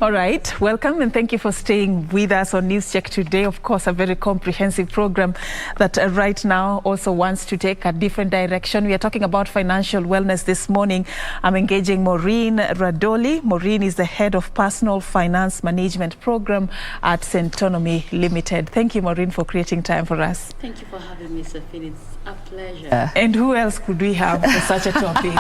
All right, welcome and thank you for staying with us on News Check today. Of course, a very comprehensive program that right now also wants to take a different direction. We are talking about financial wellness this morning. I'm engaging Maureen Radoli. Maureen is the head of Personal Finance Management Program at Serfine Limited. Thank you, Maureen, for creating time for us. Thank you for having me, Serfine. It's a pleasure. And who else could we have for such a topic?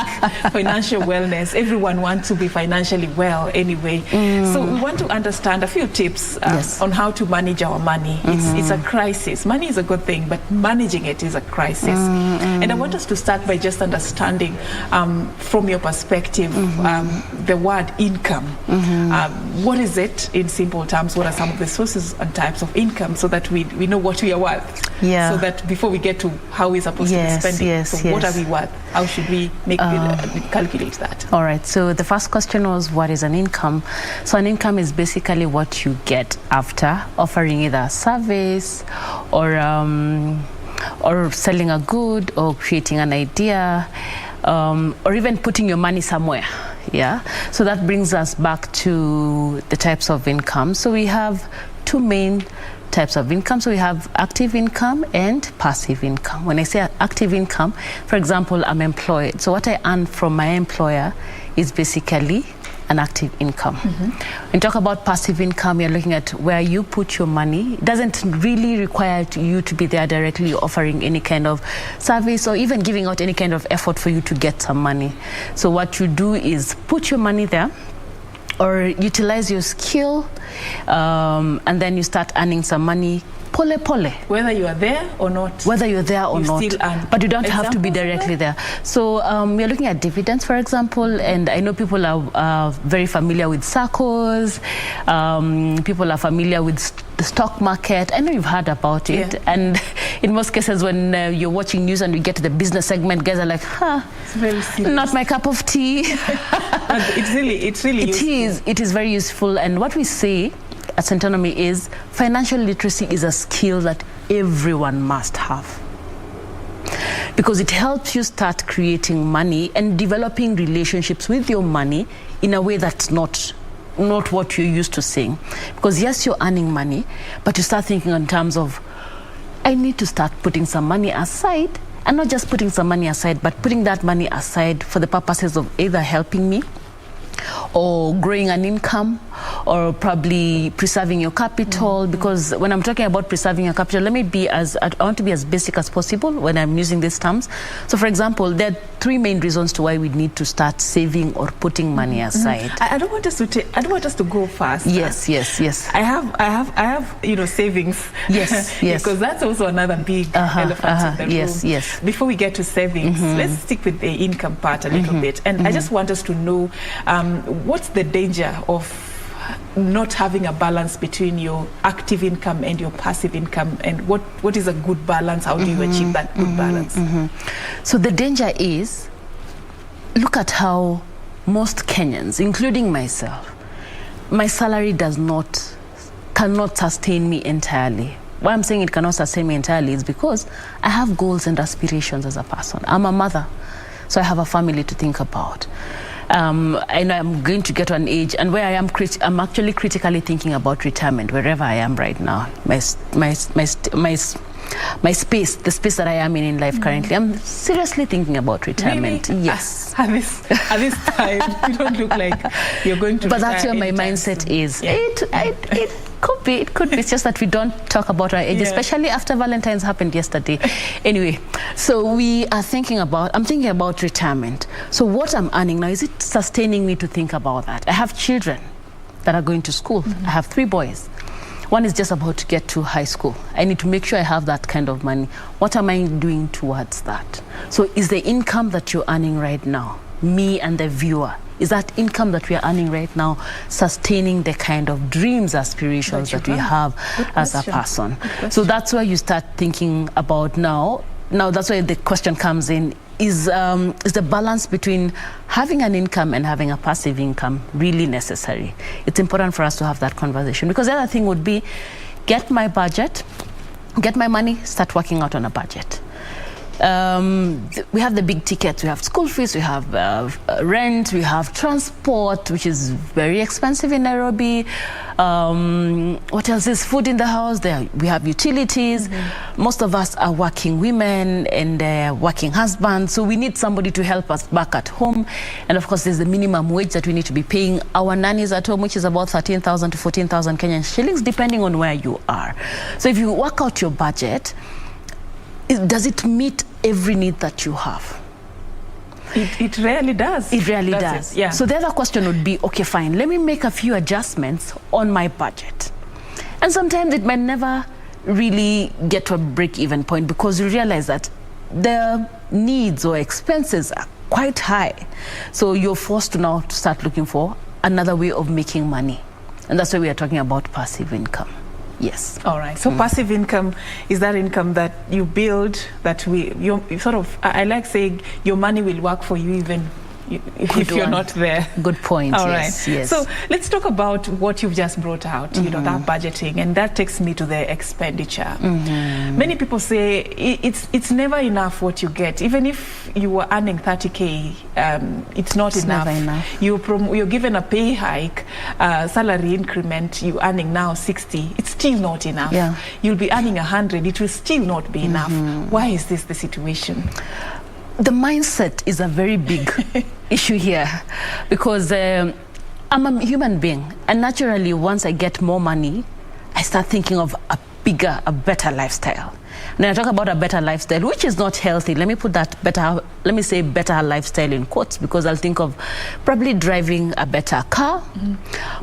Financial wellness. Everyone wants to be financially well anyway. So we want to understand a few tips on how to manage our money. It's a crisis. Money is a good thing, but managing it is a crisis. And I want us to start by just understanding from your perspective the word income. What is it in simple terms? What are some of the sources and types of income so that we know what we are worth? So that before we get to how we're supposed to be spending. What are we worth? How should we calculate that? All right. So the first question was, what is an income? So an income is basically what you get after offering either a service or selling a good or creating an idea or even putting your money somewhere. So that brings us back to the types of income. So we have two main types of income. So we have active income and passive income. When I say active income, for example, I'm employed. So what I earn from my employer is basically an active income. When you talk about passive income, you're looking at where you put your money. It doesn't really require you to be there directly offering any kind of service or even giving out any kind of effort for you to get some money. So what you do is put your money there or utilize your skill and then you start earning some money pole pole. Whether you are there or not. Whether you're there or not. Still earn. But you don't have to be directly there. So we're looking at dividends, for example, and I know people are very familiar with SACCOs. People are familiar with the stock market. I know you've heard about it. And in most cases, when you're watching news and you get to the business segment, guys are like, it's very serious. Not my cup of tea. it's really useful. It is very useful. And what we say at Serfine is financial literacy is a skill that everyone must have, because it helps you start creating money and developing relationships with your money in a way that's not what you're used to seeing. Because yes, you're earning money, but you start thinking in terms of, I need to start putting some money aside, and not just putting some money aside, but putting that money aside for the purposes of either helping me or growing an income or probably preserving your capital. Because when I'm talking about preserving your capital, I want to be as basic as possible when I'm using these terms. So for example, there are three main reasons to why we need to start saving or putting money aside. I don't want us to go fast. Yes. I have savings. Yes. Because that's also another big elephant in the room. Yes. Before we get to savings, let's stick with the income part a little bit. And I just want us to know what's the danger of not having a balance between your active income and your passive income, and what is a good balance? How do you achieve that good balance? So the danger is, look at how most Kenyans, including myself, my salary cannot sustain me entirely. Why I'm saying it cannot sustain me entirely is because I have goals and aspirations as a person. I'm a mother, so I have a family to think about. I know I'm going to get to an age and where I'm actually critically thinking about retirement wherever I am right now. My space, the space that I am in life currently, I'm seriously thinking about retirement. Really? Yes. At this time, you don't look like you're going to. But that's where my mindset is. It could be. It's just that we don't talk about our age, especially after Valentine's happened yesterday. Anyway, so I'm thinking about retirement. So what I'm earning now, is it sustaining me to think about that? I have children that are going to school. I have 3 boys. One is just about to get to high school. I need to make sure I have that kind of money. What am I doing towards that? So is the income that you're earning right now, me and the viewer, is that income that we are earning right now sustaining the kind of dreams, aspirations that we have as a person? So that's where you start thinking about now. Now that's where the question comes in. Is the balance between having an income and having a passive income really necessary? It's important for us to have that conversation, because the other thing would be, get my budget, get my money, start working out on a budget. We have the big tickets. We have school fees, we have rent, we have transport, which is very expensive in Nairobi. What else is food in the house? We have utilities. Most of us are working women and working husbands, so we need somebody to help us back at home. And of course, there's the minimum wage that we need to be paying our nannies at home, which is about 13,000 to 14,000 Kenyan shillings, depending on where you are. So if you work out your budget, does it meet every need that you have? It rarely does. It rarely does. Yeah. So the other question would be, okay, fine, let me make a few adjustments on my budget. And sometimes it might never really get to a break-even point because you realize that the needs or expenses are quite high. So you're forced to now start looking for another way of making money. And that's why we are talking about passive income. Yes. All right. So passive income is that income that you build, that you sort of, I like saying your money will work for you even if you're not there. Good point. All yes, right. Yes. So let's talk about what you've just brought out, you know, that budgeting, and that takes me to the expenditure. Many people say it's never enough what you get. Even if you were earning 30K, it's not enough. Never enough. You're given a pay hike, salary increment, you're earning now 60. It's still not enough. Yeah. You'll be earning 100. It will still not be enough. Why is this the situation? The mindset is a very big issue here because I'm a human being, and naturally once I get more money, I start thinking of a bigger, a better lifestyle. When I talk about a better lifestyle, which is not healthy, let me put that better, let me say better lifestyle in quotes, because I'll think of probably driving a better car,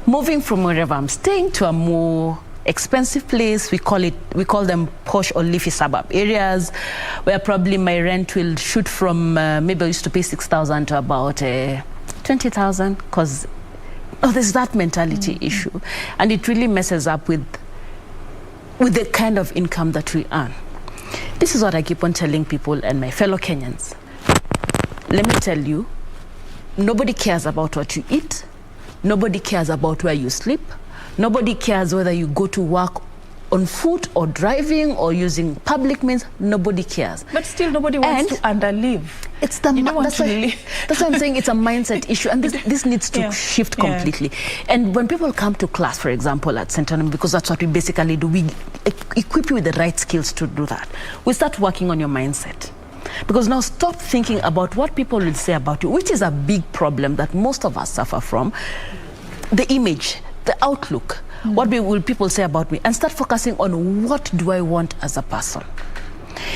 moving from wherever I'm staying to a more expensive place. We call them posh or leafy suburb areas where probably my rent will shoot from maybe I used to pay 6,000 to about 20,000 because there's that mentality issue, and it really messes up with the kind of income that we earn. This is what I keep on telling people and my fellow Kenyans. Let me tell you, nobody cares about what you eat. Nobody cares about where you sleep. Nobody cares whether you go to work on foot or driving or using public means. Nobody cares. But still nobody wants to underlive. It's the that's why I'm saying it's a mindset issue, and this needs to shift completely. And when people come to class, for example, at St. Anne, because that's what we basically do, we equip you with the right skills to do that. We start working on your mindset. Because now stop thinking about what people will say about you, which is a big problem that most of us suffer from. The image, the outlook, what will people say about me, and start focusing on what do I want as a person.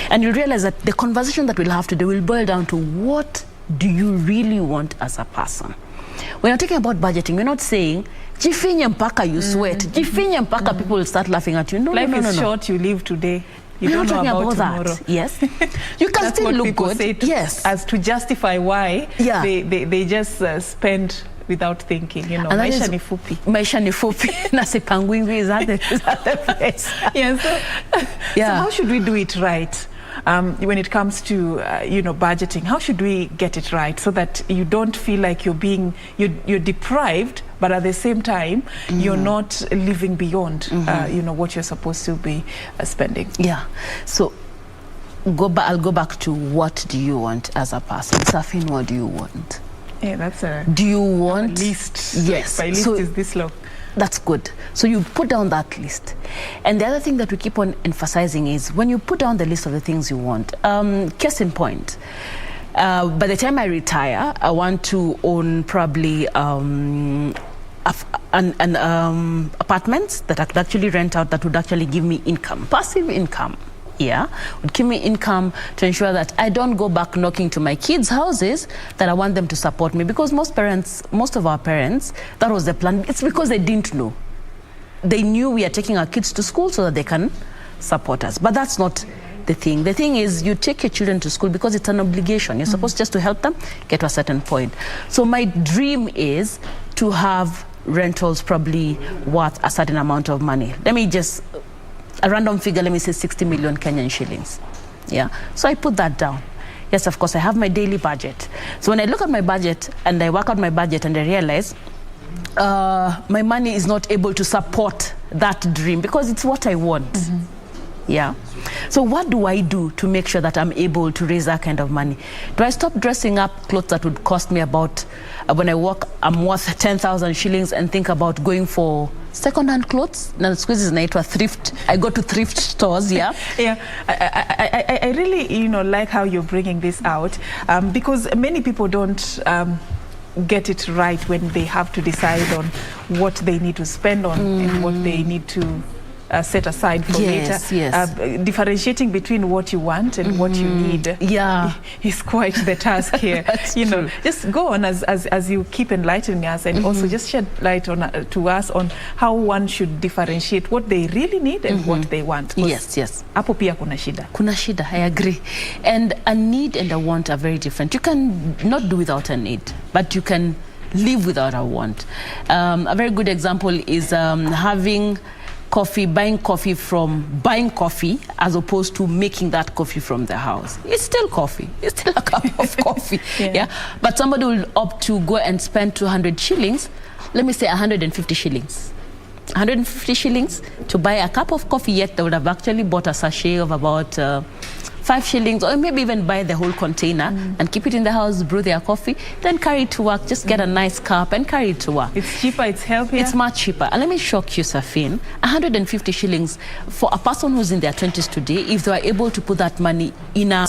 And you realize that the conversation that we'll have today will boil down to what do you really want as a person. When you're talking about budgeting, we're not saying jifinya mpaka you sweat, jifinya mpaka people will start laughing at you. No, life no. is short, you live today. You We're don't not know talking about about tomorrow. that. Yes. You can That's still what look people good. say Yes. As to justify why they just spend without thinking, you know. And maisha ni fupi. Maisha ni fupi. Nasipangwingwi is that the place. So how should we do it right? When it comes to budgeting, how should we get it right so that you don't feel like you're deprived, but at the same time you're not living beyond what you're supposed to be spending? Yeah. So I'll go back to what do you want as a person. Serfine, what do you want? Yeah, that's do you want list? Yes. My list is this long. That's good. So you put down that list. And the other thing that we keep on emphasizing is when you put down the list of the things you want, case in point, by the time I retire, I want to own probably apartments that I could actually rent out that would actually give me income, passive income. Yeah, would give me income to ensure that I don't go back knocking to my kids' houses, that I want them to support me. Because most of our parents, that was the plan. It's because they didn't know. They knew we are taking our kids to school so that they can support us. But that's not the thing. The thing is you take your children to school because it's an obligation. You're supposed just to help them get to a certain point. So my dream is to have rentals probably worth a certain amount of money. Let me just... a random figure, let me say 60 million Kenyan shillings. Yeah, so I put that down. Yes, of course, I have my daily budget. So when I look at my budget and I work out my budget and I realize my money is not able to support that dream because it's what I want. Yeah. So what do I do to make sure that I'm able to raise that kind of money? Do I stop dressing up clothes that would cost me about, when I work, I'm worth 10,000 shillings, and think about going for second-hand clothes? Now, squeeze is a thrift. I go to thrift stores, yeah? Yeah, I really, like how you're bringing this out, because many people don't get it right when they have to decide on what they need to spend on and what they need to set aside for later. Yes. Differentiating between what you want and what you need is quite the task here. True. Just go on as you keep enlightening us, and also just shed light on to us on how one should differentiate what they really need and what they want. Yes. Hapo pia kuna shida. Kuna shida, I agree. And a need and a want are very different. You can not do without a need, but you can live without a want. A very good example is having coffee, buying coffee as opposed to making that coffee from the house. It's still coffee. It's still a cup of coffee. Yeah. But somebody will opt to go and spend 200 shillings, let me say 150 shillings. 150 shillings to buy a cup of coffee, yet they would have actually bought a sachet of about 5 shillings, or maybe even buy the whole container and keep it in the house, brew their coffee, then carry it to work. Just get a nice cup and carry it to work. It's cheaper, it's healthier. It's much cheaper. And let me shock you, Serfine, 150 shillings for a person who's in their 20s today, if they are able to put that money in a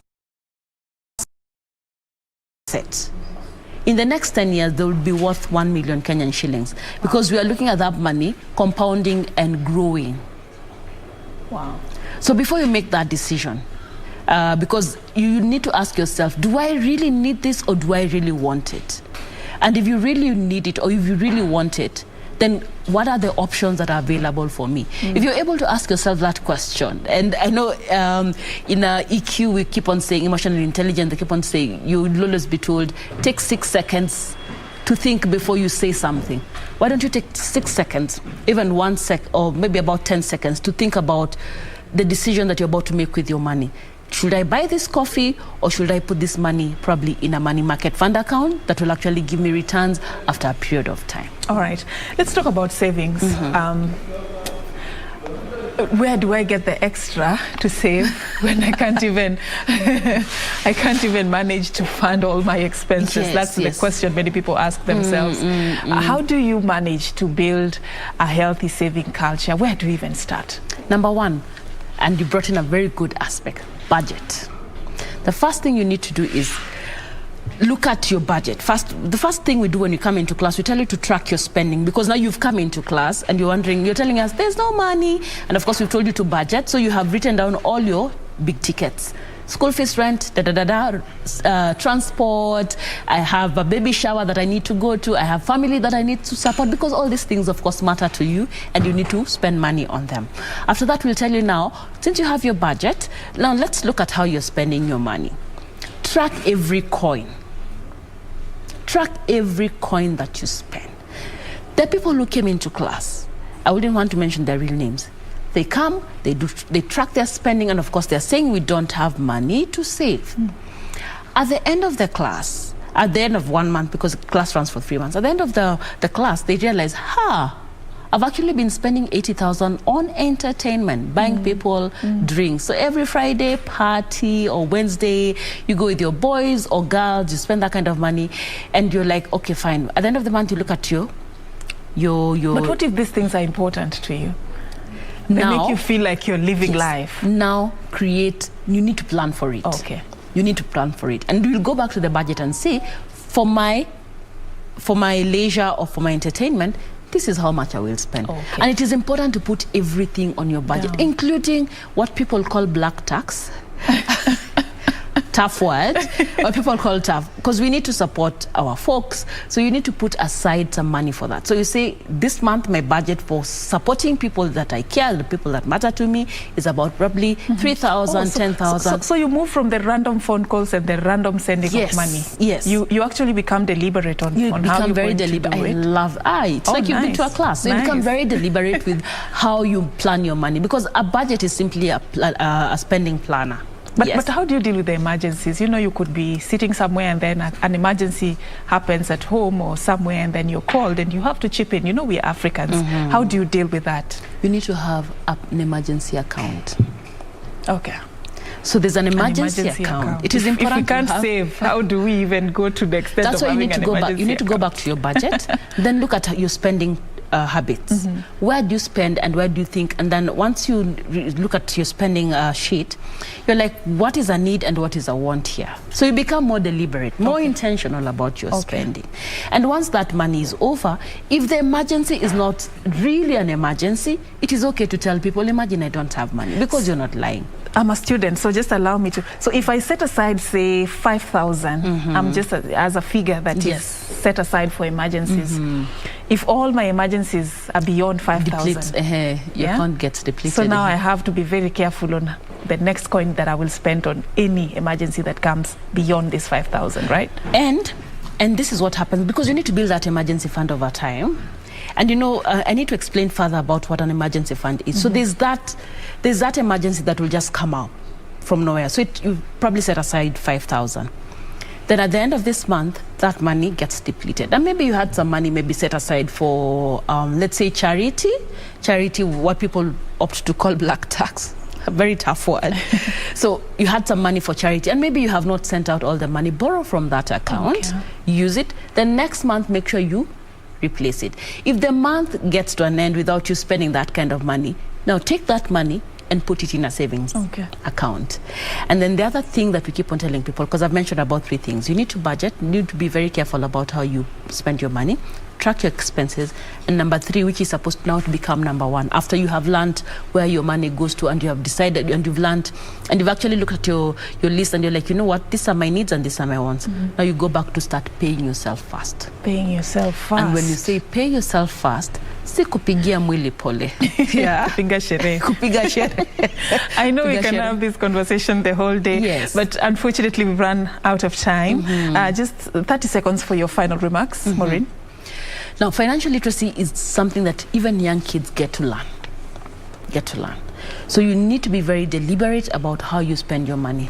set, in the next 10 years, they will be worth 1 million Kenyan shillings, because we are looking at that money compounding and growing. Wow. So before you make that decision, because you need to ask yourself, do I really need this, or do I really want it? And if you really need it, or if you really want it, then what are the options that are available for me? If you're able to ask yourself that question, and I know in EQ we keep on saying emotional intelligence, they keep on saying, you will always be told, take 6 seconds to think before you say something. Why don't you take 6 seconds, even 1 sec, or maybe about 10 seconds, to think about the decision that you're about to make with your money? Should I buy this coffee, or should I put this money probably in a money market fund account that will actually give me returns after a period of time? All right, let's talk about savings. Where do I get the extra to save when I can't even manage to fund all my expenses? That's the question many people ask themselves. How do you manage to build a healthy saving culture? Where do you even start? Number one, and you brought in a very good aspect, budget. The first thing you need to do is look at your budget. The first thing we do when you come into class, we tell you to track your spending, because now you've come into class and you're wondering, you're telling us there's no money. And of course, we've told you to budget. So you have written down all your big tickets. School fees, rent, transport, I have a baby shower that I need to go to, I have family that I need to support, because all these things, of course, matter to you, and you need to spend money on them. After that, we'll tell you now, since you have your budget, now let's look at how you're spending your money. Track every coin. Track every coin that you spend. The people who came into class, I wouldn't want to mention their real names. They come, they track their spending, and of course they're saying we don't have money to save. At the end of the class, at the end of 1 month, because class runs for 3 months, at the end of the class, they realize, I've actually been spending 80,000 on entertainment, buying people drinks. So every Friday party or Wednesday, you go with your boys or girls, you spend that kind of money, and you're like, okay, fine. At the end of the month, you look at your But what if these things are important to you? They make you feel like you're living life. Now you need to plan for it. Okay. You need to plan for it. And we'll go back to the budget and say, for my leisure or for my entertainment, this is how much I will spend. Okay. And it is important to put everything on your budget, including what people call black tax. Tough word, what people call tough, because we need to support our folks, so you need to put aside some money for that. So you say, this month my budget for supporting people that I care, the people that matter to me, is about probably 3,000, 10,000. So you move from the random phone calls and the random sending of money. Yes. You actually become deliberate on how you're very going deliberate. to do it. I love it's like you've been to a class. So you become very deliberate with how you plan your money, because a budget is simply a spending planner. But how do you deal with the emergencies? You know, you could be sitting somewhere and then an emergency happens at home or somewhere, and then you're called and you have to chip in. You know, we're Africans. How do you deal with that? You need to have an emergency account. Okay. So there's an emergency account. It is important. If we can't save, how do we even go to the extent of having an emergency account? You need to go back to your budget, then look at your spending habits. Where do you spend and where do you think? And then once you look at your spending sheet, you're like, what is a need and what is a want here? So you become more deliberate, more intentional about your spending. And once that money is over, if the emergency is not really an emergency, it is okay to tell people, imagine I don't have money, because you're not lying. I'm a student, so just allow me to. So if I set aside, say, 5,000, I'm just as a figure that is set aside for emergencies. If all my emergencies are beyond 5,000, you can't get depleted. So now I have to be very careful on the next coin that I will spend on any emergency that comes beyond this 5,000, right? And this is what happens, because you need to build that emergency fund over time. And you know, I need to explain further about what an emergency fund is. So there's that emergency that will just come out from nowhere. So you probably set aside 5,000. Then at the end of this month, that money gets depleted. And maybe you had some money maybe set aside for, let's say, charity. Charity, what people opt to call black tax. A very tough word. So you had some money for charity, and maybe you have not sent out all the money. Borrow from that account, use it. Then next month, make sure you replace it. If the month gets to an end without you spending that kind of money, now take that money and put it in a savings account. And then the other thing that we keep on telling people, because I've mentioned about 3 things: you need to budget, you need to be very careful about how you spend your money, track your expenses, and number 3, which is supposed now to become number 1, after you have learned where your money goes to, and you have decided, and you've learned, and you've actually looked at your list, and you're like, you know what, these are my needs and these are my wants. Now you go back to start paying yourself first. Paying yourself first. And when you say pay yourself first, si kupigia mwili pole. Kupiga sherehe. Kupiga sherehe. I know we can have this conversation the whole day, but unfortunately we've run out of time. Just 30 seconds for your final remarks, Maureen. Now, financial literacy is something that even young kids get to learn. So you need to be very deliberate about how you spend your money.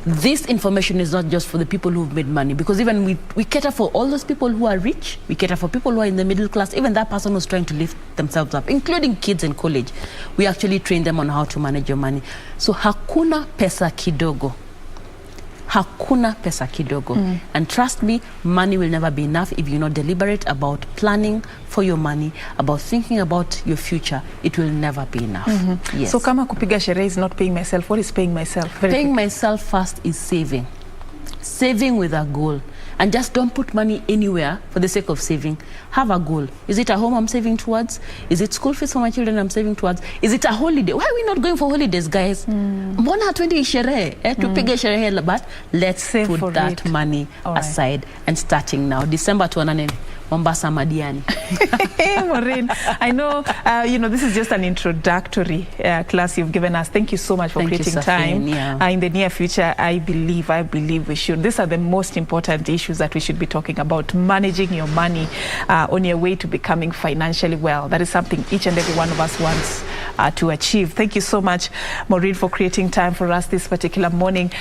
This information is not just for the people who've made money, because even we cater for all those people who are rich, we cater for people who are in the middle class, even that person who's trying to lift themselves up, including kids in college. We actually train them on how to manage your money. So hakuna pesa kidogo. Hakuna pesa kidogo. And trust me, money will never be enough if you're not deliberate about planning for your money, about thinking about your future. It will never be enough. Yes. So kama kupiga sherehe is not paying myself, what is paying myself? Paying myself first is saving. Saving with a goal. And just don't put money anywhere for the sake of saving. Have a goal. Is it a home I'm saving towards? Is it school fees for my children I'm saving towards? Is it a holiday? Why are we not going for holidays, guys? Mbona hatuendi sherehe? Tupige sherehe, but let's save put that money aside. And starting now, December 20 Mombasa Madiani. Maureen, I know, you know, this is just an introductory class you've given us. Thank you so much for creating time. In the near future, I believe we should. These are the most important issues that we should be talking about. Managing your money on your way to becoming financially well. That is something each and every one of us wants to achieve. Thank you so much, Maureen, for creating time for us this particular morning.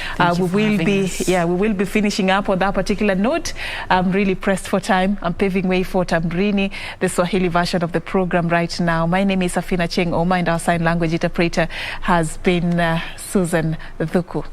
We will be finishing up on that particular note. I'm really pressed for time. I'm paving way for Tambrini, the Swahili version of the program right now. My name is Serfine Achieng, and our sign language interpreter has been Susan Dhuku.